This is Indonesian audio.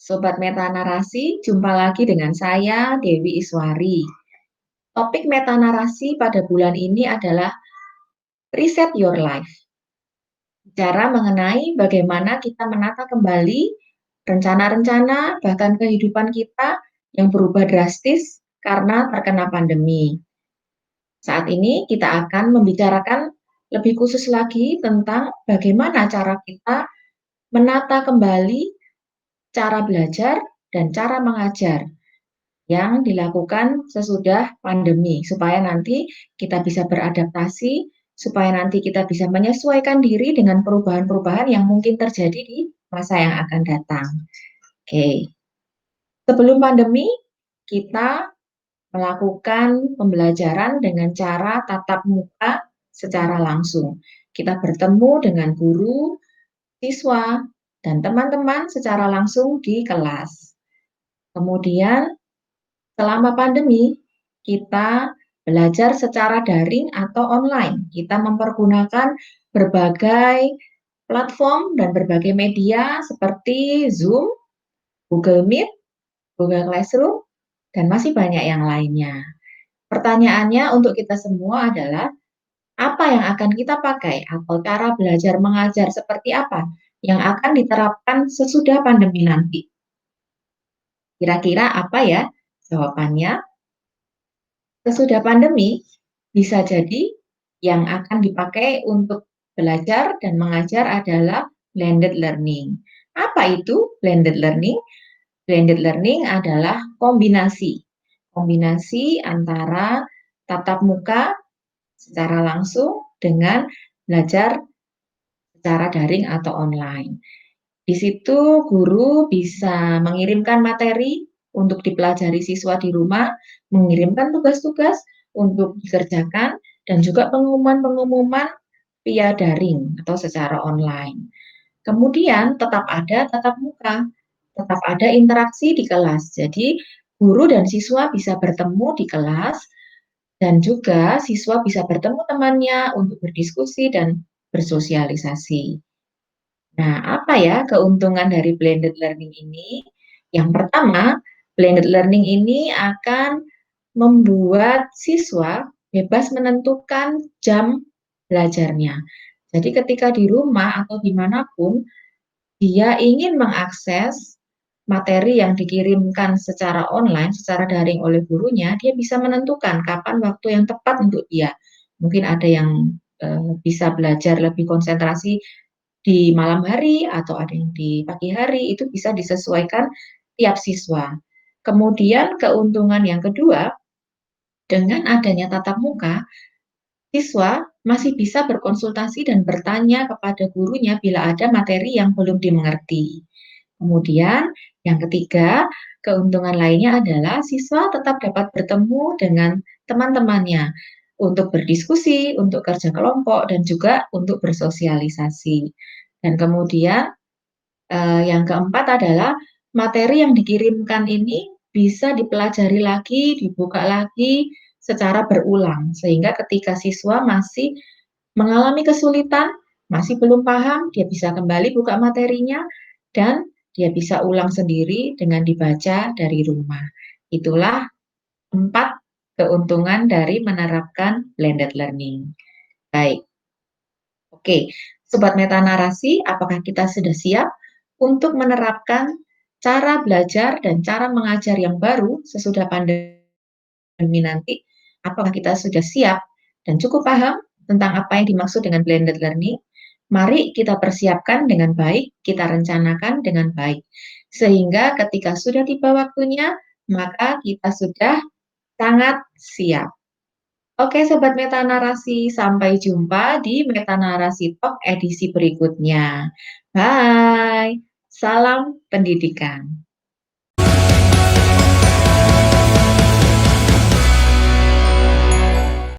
Sobat Meta Narasi, jumpa lagi dengan saya, Dewi Iswari. Topik Meta Narasi pada bulan ini adalah Reset Your Life. Bicara mengenai bagaimana kita menata kembali rencana-rencana, bahkan kehidupan kita yang berubah drastis karena terkena pandemi. Saat ini kita akan membicarakan lebih khusus lagi tentang bagaimana cara kita menata kembali cara belajar dan cara mengajar yang dilakukan sesudah pandemi, supaya nanti kita bisa beradaptasi, supaya nanti kita bisa menyesuaikan diri dengan perubahan-perubahan yang mungkin terjadi di masa yang akan datang. Oke, sebelum pandemi, kita melakukan pembelajaran dengan cara tatap muka secara langsung. Kita bertemu dengan guru, siswa, dan teman-teman secara langsung di kelas. Kemudian selama pandemi, kita belajar secara daring atau online. Kita mempergunakan berbagai platform dan berbagai media seperti Zoom, Google Meet, Google Classroom, dan masih banyak yang lainnya. Pertanyaannya untuk kita semua adalah, apa yang akan kita pakai atau cara belajar mengajar seperti apa yang akan diterapkan sesudah pandemi nanti? Kira-kira apa ya jawabannya? Sesudah pandemi, bisa jadi yang akan dipakai untuk belajar dan mengajar adalah blended learning. Apa itu blended learning? Blended learning adalah kombinasi antara tatap muka secara langsung dengan belajar secara daring atau online. Di situ guru bisa mengirimkan materi untuk dipelajari siswa di rumah, mengirimkan tugas-tugas untuk dikerjakan, dan juga pengumuman-pengumuman via daring atau secara online. Kemudian tetap ada tatap muka, tetap ada interaksi di kelas. Jadi guru dan siswa bisa bertemu di kelas, dan juga siswa bisa bertemu temannya untuk berdiskusi dan bersosialisasi. Nah, apa ya keuntungan dari blended learning ini? Yang pertama, blended learning ini akan membuat siswa bebas menentukan jam belajarnya. Jadi ketika di rumah atau dimanapun, dia ingin mengakses materi yang dikirimkan secara online, secara daring oleh gurunya, dia bisa menentukan kapan waktu yang tepat untuk dia. Mungkin ada yang bisa belajar lebih konsentrasi di malam hari atau ada yang di pagi hari, itu bisa disesuaikan tiap siswa. Kemudian keuntungan yang kedua, dengan adanya tatap muka, siswa masih bisa berkonsultasi dan bertanya kepada gurunya bila ada materi yang belum dimengerti. Kemudian yang ketiga, keuntungan lainnya adalah siswa tetap dapat bertemu dengan teman-temannya untuk berdiskusi, untuk kerja kelompok, dan juga untuk bersosialisasi. Dan kemudian yang keempat adalah materi yang dikirimkan ini bisa dipelajari lagi, dibuka lagi secara berulang, sehingga ketika siswa masih mengalami kesulitan, masih belum paham, dia bisa kembali buka materinya dan dia bisa ulang sendiri dengan dibaca dari rumah. Itulah 4 keuntungan dari menerapkan blended learning. Baik, oke. Sobat Meta Narasi, apakah kita sudah siap untuk menerapkan cara belajar dan cara mengajar yang baru sesudah pandemi nanti? Apakah kita sudah siap dan cukup paham tentang apa yang dimaksud dengan blended learning? Mari kita persiapkan dengan baik, kita rencanakan dengan baik. Sehingga ketika sudah tiba waktunya, maka kita sudah sangat siap. Oke, Sobat Meta Narasi, sampai jumpa di Meta Narasi Talk edisi berikutnya. Bye, salam pendidikan.